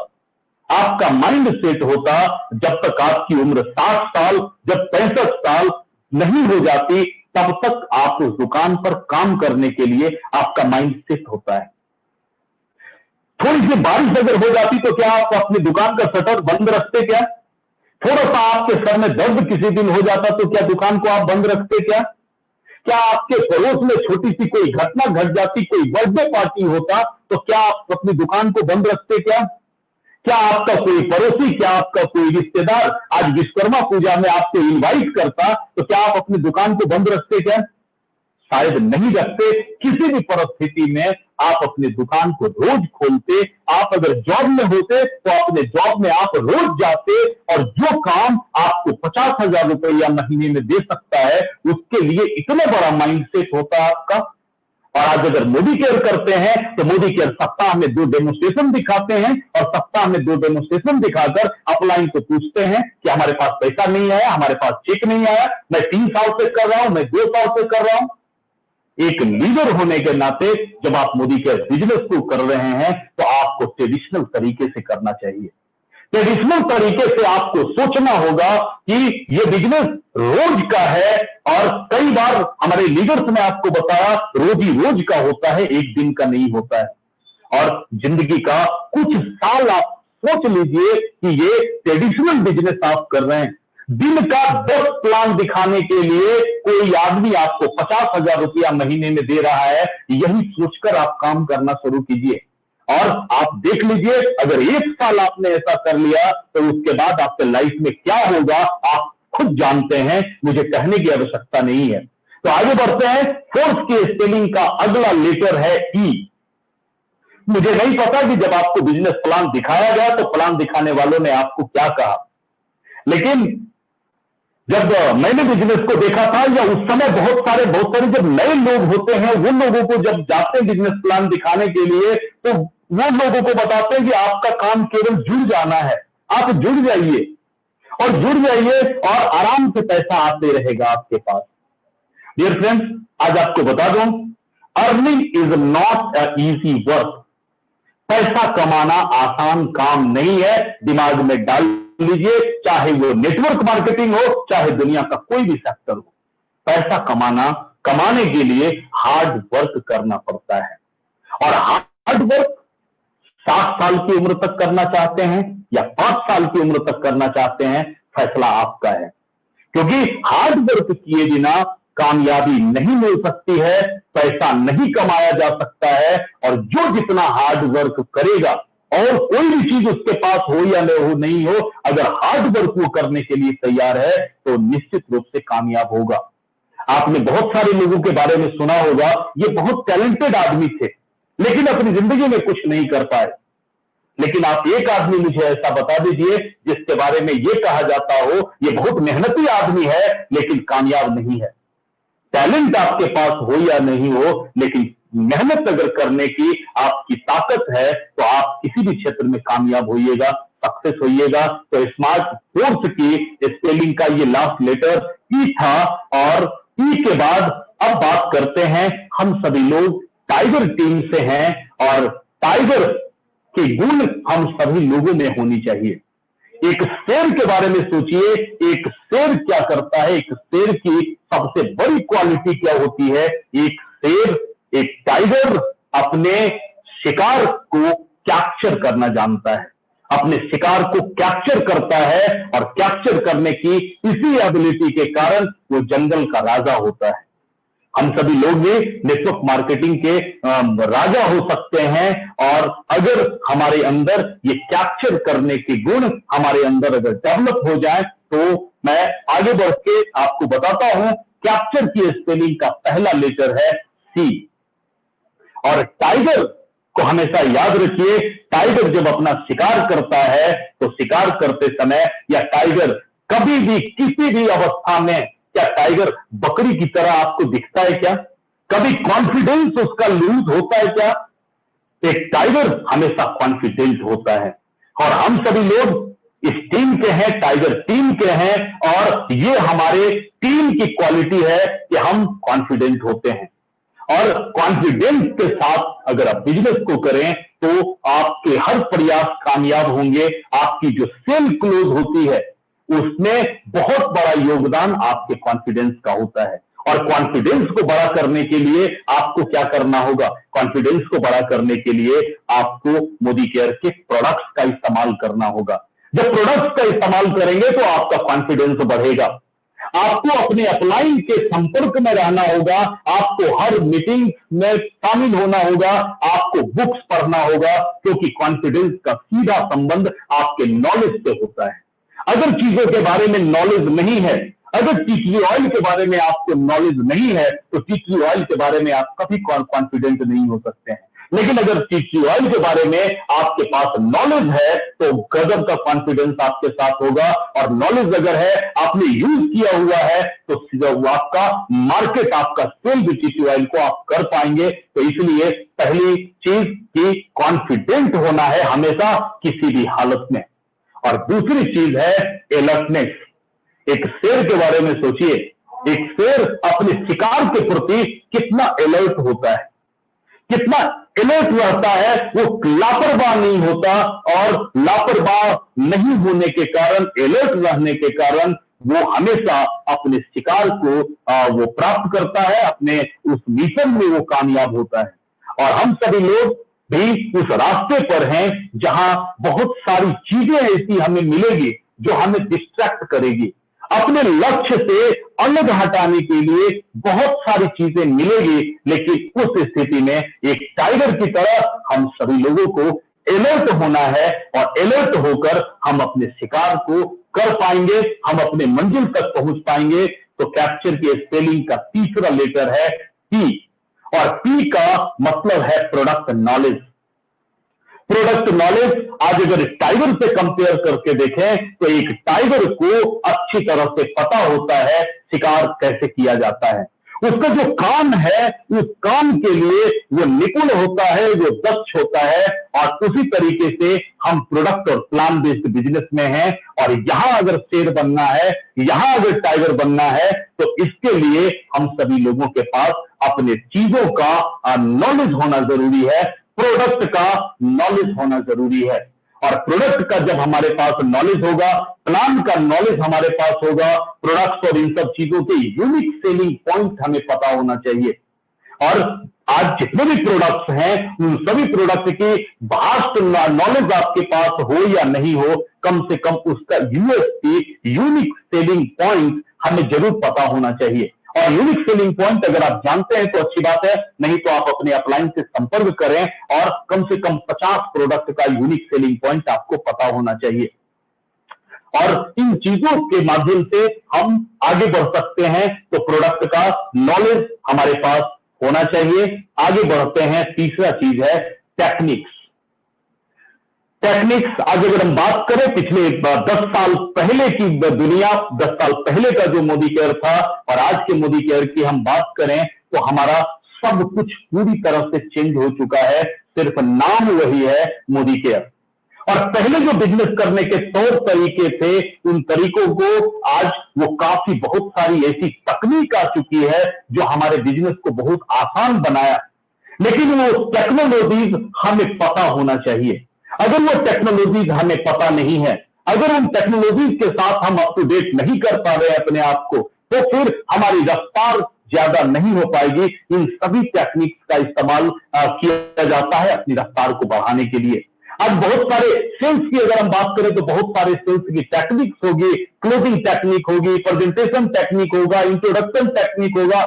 Speaker 3: आपका माइंड सेट होता जब तक आपकी उम्र 60 साल, जब 65 साल नहीं हो जाती, तब तक आप उस दुकान पर काम करने के लिए आपका माइंड सेट होता है। थोड़ी हल्की बारिश अगर हो जाती तो क्या आप अपनी दुकान का शटर बंद रखते क्या? थोड़ा सा आपके सर में दर्द किसी दिन हो जाता तो क्या दुकान को आप बंद रखते क्या? क्या आपके पड़ोस में छोटी सी कोई घटना घट जाती, कोई बर्थडे पार्टी होता तो क्या आप अपनी दुकान को बंद रखते क्या? क्या आपका कोई पड़ोसी, क्या आपका कोई रिश्तेदार आज विश्वकर्मा पूजा में आपको इनवाइट करता तो क्या आप अपनी दुकान को बंद रखते क्या? शायद नहीं रखते। किसी भी परिस्थिति में आप अपनी दुकान को रोज खोलते। आप अगर जॉब में होते तो अपने जॉब में आप रोज जाते और जो काम आपको 50,000 रुपया महीने में दे सकता है उसके लिए इतना बड़ा माइंडसेट होता है आपका। और आज अगर मोदी केयर करते हैं तो मोदी केयर सप्ताह में 2 डेमोन्स्ट्रेशन दिखाते हैं और सप्ताह में 2 डेमोन्स्ट्रेशन दिखाकर अपलाइन को पूछते हैं कि हमारे पास पैसा नहीं आया, हमारे पास चेक नहीं आया, मैं 3 साल से कर रहा हूं, मैं 2 साल से कर रहा हूं। एक लीडर होने के नाते जब आप मोदी के बिजनेस को कर रहे हैं तो आपको ट्रेडिशनल तरीके से करना चाहिए। ट्रेडिशनल तरीके से आपको सोचना होगा कि ये बिजनेस रोज का है और कई बार हमारे लीडर्स ने आपको बताया रोजी रोज का होता है, एक दिन का नहीं होता है। और जिंदगी का कुछ साल आप सोच लीजिए कि ये ट्रेडिशनल बिजनेस आप कर रहे हैं। दिन का 10 प्लान दिखाने के लिए कोई आदमी आपको 50,000 रुपया महीने में दे रहा है, यही सोचकर आप काम करना शुरू कीजिए। और आप देख लीजिए अगर 1 साल आपने ऐसा कर लिया तो उसके बाद आपके लाइफ में क्या होगा आप खुद जानते हैं, मुझे कहने की आवश्यकता नहीं है। तो आगे बढ़ते हैं। फोर्स की स्पेलिंग का अगला लेटर है ई। मुझे नहीं पता कि जब आपको बिजनेस प्लान दिखाया गया तो प्लान दिखाने वालों ने आपको क्या कहा, लेकिन जब मैंने बिजनेस को देखा था या उस समय बहुत सारे जब नए लोग होते हैं वो लोगों को जब जाते हैं बिजनेस प्लान दिखाने के लिए तो वो लोगों को बताते हैं कि आपका काम केवल जुड़ जाना है, आप जुड़ जाइए और आराम से पैसा आते रहेगा आपके पास। डियर फ्रेंड्स, आज आपको बता दूं, earning is not a easy work. पैसा कमाना आसान काम नहीं है, दिमाग में डाल लीजिए, चाहे वो नेटवर्क मार्केटिंग हो, चाहे दुनिया का कोई भी सेक्टर हो। पैसा कमाने के लिए हार्ड वर्क करना पड़ता है। और हार्ड वर्क 60 साल की उम्र तक करना चाहते हैं या 5 साल की उम्र तक करना चाहते हैं, फैसला आपका है। क्योंकि हार्ड वर्क किए बिना कामयाबी नहीं मिल सकती है, पैसा नहीं कमाया जा सकता है। और जो जितना हार्ड वर्क करेगा और कोई भी चीज उसके पास हो या नहीं हो, अगर हार्ड वर्क वो करने के लिए तैयार है तो निश्चित रूप से कामयाब होगा। आपने बहुत सारे लोगों के बारे में सुना होगा, ये बहुत टैलेंटेड आदमी थे लेकिन अपनी जिंदगी में कुछ नहीं कर पाए। लेकिन आप एक आदमी मुझे ऐसा बता दीजिए जिसके बारे में ये कहा जाता हो ये बहुत मेहनती आदमी है लेकिन कामयाब नहीं है। टैलेंट आपके पास हो या नहीं हो, लेकिन मेहनत अगर करने की आपकी ताकत है तो आप किसी भी क्षेत्र में कामयाब होइएगा, सक्सेस होइएगा। तो स्मार्ट फोर्स की स्पेलिंग का ये लास्ट लेटर ई था। और ई के बाद अब बात करते हैं, हम सभी लोग टाइगर टीम से हैं और टाइगर के गुण हम सभी लोगों में होनी चाहिए। एक शेर के बारे में सोचिए, एक शेर क्या करता है, एक शेर की सबसे बड़ी क्वालिटी क्या होती है। एक टाइगर अपने शिकार को कैप्चर करना जानता है, अपने शिकार को कैप्चर करता है और कैप्चर करने की इसी एबिलिटी के कारण वो जंगल का राजा होता है। हम सभी लोग भी नेटवर्क मार्केटिंग के राजा हो सकते हैं और अगर हमारे अंदर ये कैप्चर करने के गुण हमारे अंदर अगर डेवलप हो जाए तो मैं आगे बढ़ के आपको बताता हूं। कैप्चर की स्पेलिंग का पहला लेटर है सी। और टाइगर को हमेशा याद रखिए, टाइगर जब अपना शिकार करता है तो शिकार करते समय या टाइगर कभी भी किसी भी अवस्था में, क्या टाइगर बकरी की तरह आपको दिखता है क्या? कभी कॉन्फिडेंस उसका लूज होता है क्या? एक टाइगर हमेशा कॉन्फिडेंट होता है और हम सभी लोग इस टीम के हैं, टाइगर टीम के हैं और ये हमारे टीम की क्वालिटी है कि हम कॉन्फिडेंट होते हैं। और कॉन्फिडेंस के साथ अगर आप बिजनेस को करें तो आपके हर प्रयास कामयाब होंगे। आपकी जो सेल क्लोज होती है उसमें बहुत बड़ा योगदान आपके कॉन्फिडेंस का होता है। और कॉन्फिडेंस को बड़ा करने के लिए आपको क्या करना होगा? कॉन्फिडेंस को बड़ा करने के लिए आपको मोदी केयर के प्रोडक्ट्स का इस्तेमाल करना होगा। जब प्रोडक्ट्स का इस्तेमाल करेंगे तो आपका कॉन्फिडेंस बढ़ेगा। आपको अपने अपलाइन के संपर्क में रहना होगा, आपको हर मीटिंग में शामिल होना होगा, आपको बुक्स पढ़ना होगा, क्योंकि कॉन्फिडेंस का सीधा संबंध आपके नॉलेज से होता है। अगर चीजों के बारे में नॉलेज नहीं है, अगर टी ऑयल के बारे में आपको नॉलेज नहीं है, तो टी ऑयल के बारे में आप कभी कॉन्फिडेंट नहीं हो सकते हैं। लेकिन अगर टी ऑयल के बारे में आपके पास नॉलेज है तो गजब का कॉन्फिडेंस आपके साथ होगा। और नॉलेज अगर है, आपने यूज किया हुआ है, तो आपका मार्केट, आपका सेल भी टी ऑयल को आप कर पाएंगे। तो इसलिए पहली चीज कि कॉन्फिडेंट होना है हमेशा किसी भी हालत में। और दूसरी चीज है अलर्टनेस। एक शेर के बारे में सोचिए, एक शेर अपने शिकार के प्रति कितना अलर्ट होता है, कितना अलर्ट रहता है। वो लापरवाह नहीं होता, और लापरवाह नहीं होने के कारण, अलर्ट रहने के कारण वो हमेशा अपने शिकार को वो प्राप्त करता है, अपने उस मिशन में वो कामयाब होता है। और हम सभी लोग भी उस रास्ते पर हैं जहां बहुत सारी चीजें ऐसी हमें मिलेगी जो हमें डिस्ट्रैक्ट करेगी। अपने लक्ष्य से अलग हटाने के लिए बहुत सारी चीजें मिलेगी, लेकिन उस स्थिति में एक टाइगर की तरह हम सभी लोगों को अलर्ट होना है, और अलर्ट होकर हम अपने शिकार को कर पाएंगे, हम अपने मंजिल तक पहुंच पाएंगे। तो कैप्चर की स्पेलिंग का तीसरा लेटर है पी, और पी का मतलब है प्रोडक्ट नॉलेज। प्रोडक्ट नॉलेज आज अगर टाइगर से कंपेयर करके देखें तो एक टाइगर को अच्छी तरह से पता होता है शिकार कैसे किया जाता है। उसका जो काम है, उस काम के लिए वो निपुण होता है, वो दक्ष होता है। और उसी तरीके से हम प्रोडक्ट और प्लान बेस्ड बिजनेस में हैं, और यहां अगर शेर बनना है, यहां अगर टाइगर बनना है, तो इसके लिए हम सभी लोगों के पास अपने चीजों का नॉलेज होना जरूरी है, प्रोडक्ट का नॉलेज होना जरूरी है। और प्रोडक्ट का जब हमारे पास नॉलेज होगा, प्लान का नॉलेज हमारे पास होगा, प्रोडक्ट्स और इन सब चीजों के यूनिक सेलिंग पॉइंट हमें पता होना चाहिए। और आज जितने भी प्रोडक्ट्स हैं, उन सभी प्रोडक्ट की वास्ट नॉलेज आपके पास हो या नहीं हो, कम से कम उसका यूएसपी, यूनिक सेलिंग पॉइंट हमें जरूर पता होना चाहिए। और यूनिक सेलिंग पॉइंट अगर आप जानते हैं तो अच्छी बात है, नहीं तो आप अपने अपलाइन से संपर्क करें, और कम से कम 50 प्रोडक्ट का यूनिक सेलिंग पॉइंट आपको पता होना चाहिए। और इन चीजों के माध्यम से हम आगे बढ़ सकते हैं। तो प्रोडक्ट का नॉलेज हमारे पास होना चाहिए। आगे बढ़ते हैं, तीसरा चीज है टेक्निक्स। टेक्निक्स, आज अगर हम बात करें पिछले 10 साल पहले की दुनिया, 10 साल पहले का जो मोदी केयर था और आज के मोदी केयर की हम बात करें, तो हमारा सब कुछ पूरी तरह से चेंज हो चुका है। सिर्फ नाम वही है मोदी केयर। और पहले जो बिजनेस करने के तौर तरीके थे, उन तरीकों को आज वो काफी बहुत सारी ऐसी तकनीक आ चुकी है जो हमारे बिजनेस को बहुत आसान बनाया। लेकिन वो टेक्नोलॉजीज हमें पता होना चाहिए। अगर वो टेक्नोलॉजीज हमें पता नहीं है, अगर उन टेक्नोलॉजीज के साथ हम अप टू डेट नहीं कर पा रहे अपने आप को, तो फिर हमारी रफ्तार ज्यादा नहीं हो पाएगी। इन सभी टेक्निक्स का इस्तेमाल किया जाता है अपनी रफ्तार को बढ़ाने के लिए। आज बहुत सारे सेल्स की अगर हम बात करें तो बहुत सारे सेल्स की टेक्निक्स होगी, क्लोजिंग टेक्निक होगी, प्रेजेंटेशन टेक्निक होगा, इंट्रोडक्शन टेक्निक होगा,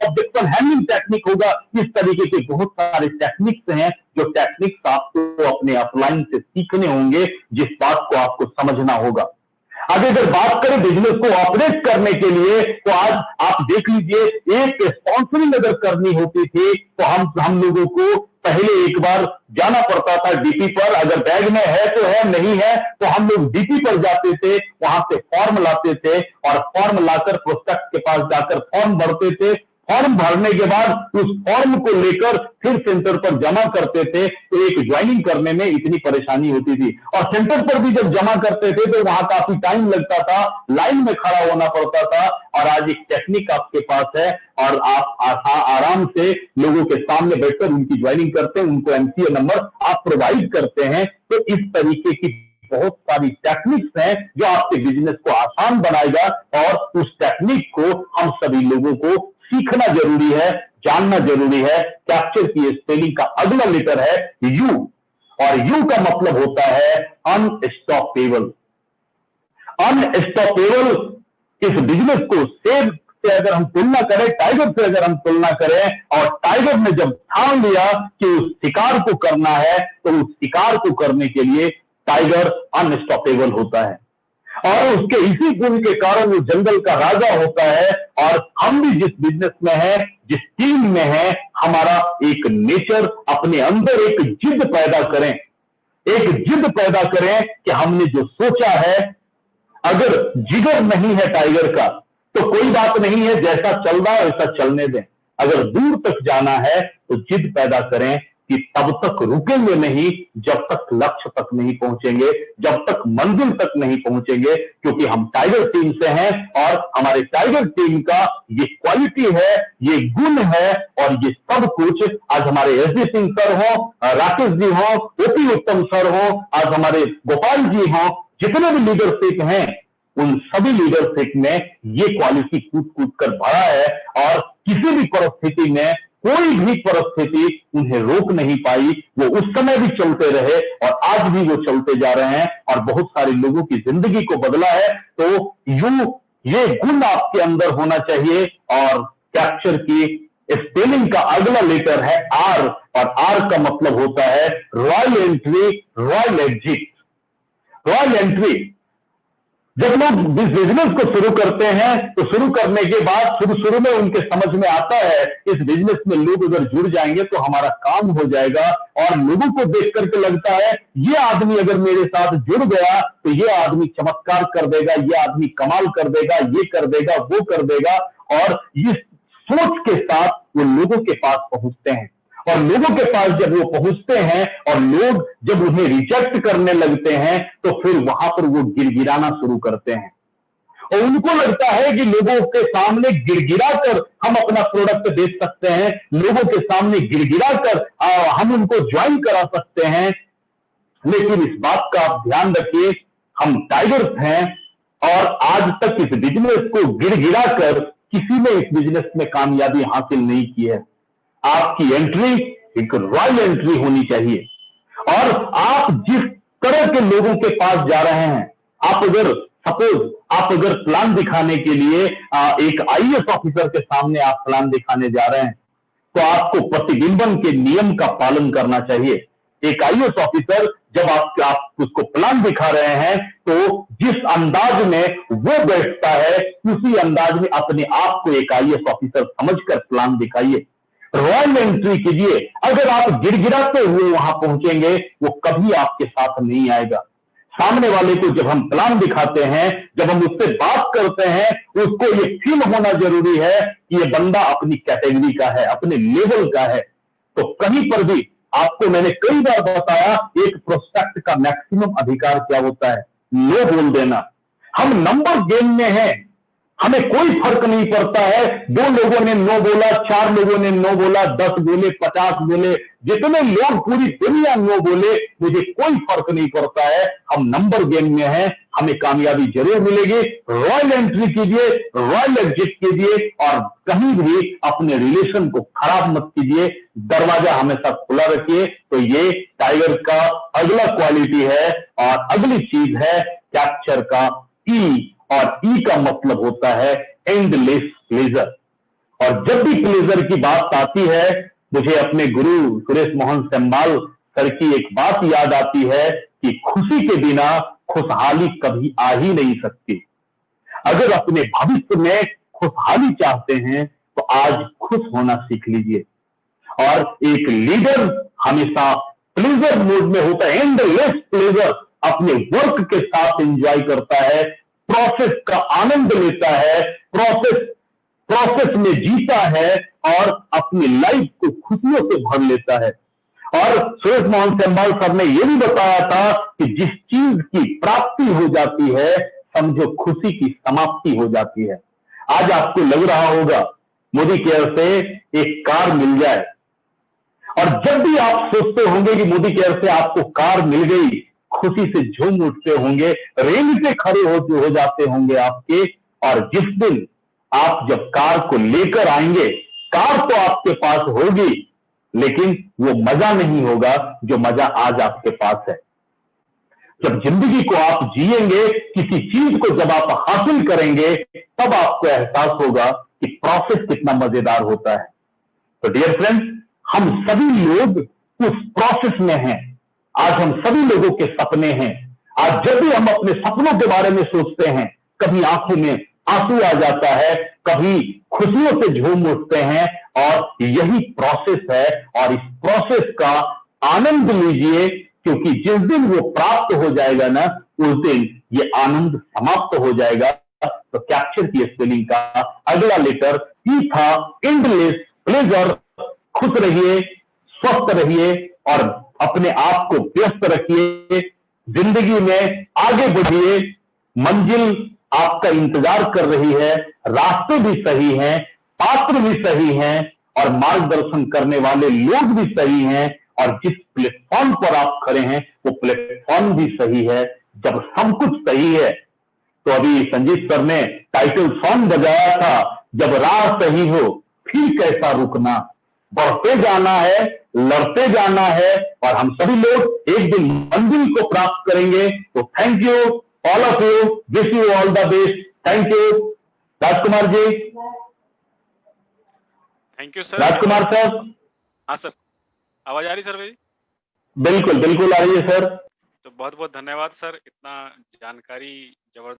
Speaker 3: ऑब्जेक्शन हैंडलिंग टेक्निक होगा। इस तरीके के बहुत सारे टेक्निक्स हैं जो टेक्निक्स आपको अपने अपलाइन से सीखने होंगे, जिस बात को आपको समझना होगा। आगे अगर बात करें बिजनेस को ऑपरेट करने के लिए, तो आज आप देख लीजिए, एक स्पॉन्सरिंग अगर करनी होती थी तो हम लोगों को पहले एक बार जाना पड़ता था डीपी पर। अगर बैग में है तो है, नहीं है तो हम लोग डीपी पर जाते थे, वहां से फॉर्म लाते थे, और फॉर्म लाकर प्रोस्पेक्ट के पास जाकर फॉर्म भरते थे। फॉर्म भरने के बाद उस फॉर्म को लेकर फिर सेंटर पर जमा करते थे। तो एक ज्वाइनिंग करने में इतनी परेशानी होती थी, और सेंटर पर भी जब जमा करते थे तो वहां काफी टाइम लगता था, लाइन में खड़ा होना पड़ता था। और आज एक टेक्निक आपके पास है, और आप आराम से लोगों के सामने बैठकर उनकी ज्वाइनिंग करते हैं, उनको एमसीए नंबर आप प्रोवाइड करते हैं। तो इस तरीके की बहुत सारी टेक्निक्स हैं जो आपके बिजनेस को आसान बनाएगा, और उस टेक्निक को हम सभी लोगों को सीखना जरूरी है, जानना जरूरी है। कैप्चर की स्पेलिंग का अगला लेटर है यू, और यू का मतलब होता है अनस्टॉपेबल। अनस्टॉपेबल इस बिजनेस को सेब से अगर हम तुलना करें, टाइगर से अगर हम तुलना करें, और टाइगर ने जब ठान लिया कि उस शिकार को करना है, तो उस शिकार को करने के लिए टाइगर अनस्टॉपेबल होता है, और उसके इसी गुण के कारण वो जंगल का राजा होता है। और हम भी जिस बिजनेस में हैं, जिस टीम में हैं, हमारा एक नेचर, अपने अंदर एक जिद पैदा करें, एक जिद पैदा करें कि हमने जो सोचा है, अगर जिगर नहीं है टाइगर का तो कोई बात नहीं है, जैसा चल रहा है वैसा चलने दें। अगर दूर तक जाना है तो जिद पैदा करें कि तब तक रुकेंगे नहीं जब तक लक्ष्य तक नहीं पहुंचेंगे, जब तक मंजिल तक नहीं पहुंचेंगे, क्योंकि हम टाइगर टीम से हैं और हमारे टाइगर टीम का ये क्वालिटी है, ये गुण है, और ये सब कुछ आज हमारे एस डी सिंह सर हो, राकेश जी हो, ओपी उत्तम सर हो, आज हमारे गोपाल जी हो, जितने भी लीडरशिप हैं, उन सभी लीडरशिप में ये क्वालिटी कूद कूद कर भरा है, और किसी भी परिस्थिति में कोई भी परिस्थिति उन्हें रोक नहीं पाई। वो उस समय भी चलते रहे और आज भी वो चलते जा रहे हैं, और बहुत सारे लोगों की जिंदगी को बदला है। तो ये गुण आपके अंदर होना चाहिए। और कैप्चर की स्पेलिंग का अगला लेटर है आर, और आर का मतलब होता है royal entry, royal exit. Royal entry, जब लोग इस बिजनेस को शुरू करते हैं तो शुरू करने के बाद शुरू में उनके समझ में आता है इस बिजनेस में लोग अगर जुड़ जाएंगे तो हमारा काम हो जाएगा, और लोगों को देख करके लगता है ये आदमी अगर मेरे साथ जुड़ गया तो ये आदमी चमत्कार कर देगा, ये आदमी कमाल कर देगा, ये कर देगा, वो कर देगा, और इस सोच के साथ वो लोगों के पास पहुंचते हैं। और लोगों के पास जब वो पहुंचते हैं और लोग जब उन्हें रिजेक्ट करने लगते हैं तो फिर वहां पर वो गिड़गिड़ाना शुरू करते हैं, और उनको लगता है कि लोगों के सामने गिड़गिड़ा कर हम अपना प्रोडक्ट बेच सकते हैं, लोगों के सामने गिड़गिड़ा कर हम उनको ज्वाइन करा सकते हैं। लेकिन इस बात का आप ध्यान रखिए, हम टाइगर्स हैं और आज तक इस बिजनेस को गिड़गिड़ा कर किसी ने इस बिजनेस में कामयाबी हासिल नहीं की है। आपकी एंट्री एक रॉयल एंट्री होनी चाहिए, और आप जिस तरह के लोगों के पास जा रहे हैं, आप अगर सपोज आप अगर प्लान दिखाने के लिए एक आईएएस ऑफिसर के सामने आप प्लान दिखाने जा रहे हैं, तो आपको प्रतिबिंबन के नियम का पालन करना चाहिए। एक आईएएस ऑफिसर जब आप उसको प्लान दिखा रहे हैं तो जिस अंदाज में वो बैठता है उसी अंदाज में अपने आप को एक आईएएस ऑफिसर समझकर प्लान दिखाइए, रॉयल एंट्री कीजिए। अगर आप गिड़गिड़ाते हुए वहां पहुंचेंगे वो कभी आपके साथ नहीं आएगा। सामने वाले को जब हम प्लान दिखाते हैं, जब हम उससे बात करते हैं, उसको ये फील होना जरूरी है कि ये बंदा अपनी कैटेगरी का है, अपने लेवल का है। तो कहीं पर भी आपको मैंने कई बार बताया, एक प्रोस्पेक्ट का मैक्सिमम अधिकार क्या होता है, नो बोल देना। हम नंबर गेम में हैं, हमें कोई फर्क नहीं पड़ता है 2 लोगों ने नो बोला, 4 लोगों ने नो बोला, 10 बोले, 50 बोले, जितने लोग पूरी दुनिया नो बोले, मुझे कोई फर्क नहीं पड़ता है। हम नंबर गेम में हैं, हमें कामयाबी जरूर मिलेगी। रॉयल एंट्री कीजिए, रॉयल एग्जिट कीजिए, और कहीं भी अपने रिलेशन को खराब मत कीजिए, दरवाजा हमेशा खुला रखिए। तो ये टाइगर का अगला क्वालिटी है। और अगली चीज है कैप्चर का ई, और ई का मतलब होता है एंडलेस प्लेजर। और जब भी प्लेजर की बात आती है, मुझे अपने गुरु सुरेश मोहन सेम्बाल सर की एक बात याद आती है कि खुशी के बिना खुशहाली कभी आ ही नहीं सकती। अगर अपने भविष्य में खुशहाली चाहते हैं तो आज खुश होना सीख लीजिए। और एक लीडर हमेशा प्लेजर मूड में होता है, एंडलेस प्लेजर, अपने वर्क के साथ एंजॉय करता है, प्रोसेस का आनंद लेता है, प्रोसेस में जीता है और अपनी लाइफ को खुशियों से भर लेता है। और सुरेश मोहन सेम्बाल सर ने यह भी बताया था कि जिस चीज की प्राप्ति हो जाती है, समझो खुशी की समाप्ति हो जाती है। आज आपको लग रहा होगा मोदी केयर से एक कार मिल जाए, और जब भी आप सोचते होंगे कि मोदी केयर से आपको कार मिल गई, खुशी से झूम उठते होंगे, रेल से खड़े हो जाते होंगे आपके। और जिस दिन आप जब कार को लेकर आएंगे, कार तो आपके पास होगी, लेकिन वो मजा नहीं होगा जो मजा आज आपके पास है। जब जिंदगी को आप जिएंगे, किसी चीज को जब आप हासिल करेंगे, तब आपको एहसास होगा कि प्रोसेस कितना मजेदार होता है। तो डियर फ्रेंड्स, हम सभी लोग उस प्रोसेस में हैं। आज हम सभी लोगों के सपने हैं। आज जब भी हम अपने सपनों के बारे में सोचते हैं, कभी आंखों में आंसू आ जाता है, कभी खुशियों से झूम उठते हैं, और यही प्रोसेस है। और इस प्रोसेस का आनंद लीजिए, क्योंकि जिस दिन वो प्राप्त हो जाएगा ना, उस दिन ये आनंद समाप्त हो जाएगा। तो कैप्चर की स्पेलिंग का अगला लेटर ई था, एंडलेस प्लेजर। खुश रहिए, स्वस्थ रहिए और अपने आप को व्यस्त रखिए। जिंदगी में आगे बढ़िए, मंजिल आपका इंतजार कर रही है, रास्ते भी सही हैं, पात्र भी सही हैं, और मार्गदर्शन करने वाले लोग भी सही हैं, और जिस प्लेटफॉर्म पर आप खड़े हैं वो प्लेटफॉर्म भी सही है। जब सब कुछ सही है, तो अभी संजीत सर ने टाइटल सॉन्ग बजाया था, जब राह सही हो फिर कैसा रुकना। बढ़ते जाना है, लड़ते जाना है, और हम सभी लोग एक दिन मंजिल को प्राप्त करेंगे। तो thank you all of you, wish you all the best. Thank you Rajkumar ji.
Speaker 2: Thank you sir.
Speaker 3: Rajkumar sir.
Speaker 2: हाँ सर, आवाज आ रही सर मेरी?
Speaker 3: बिल्कुल बिल्कुल आ रही है सर।
Speaker 2: तो बहुत बहुत धन्यवाद सर, इतना जानकारी जबरदस्त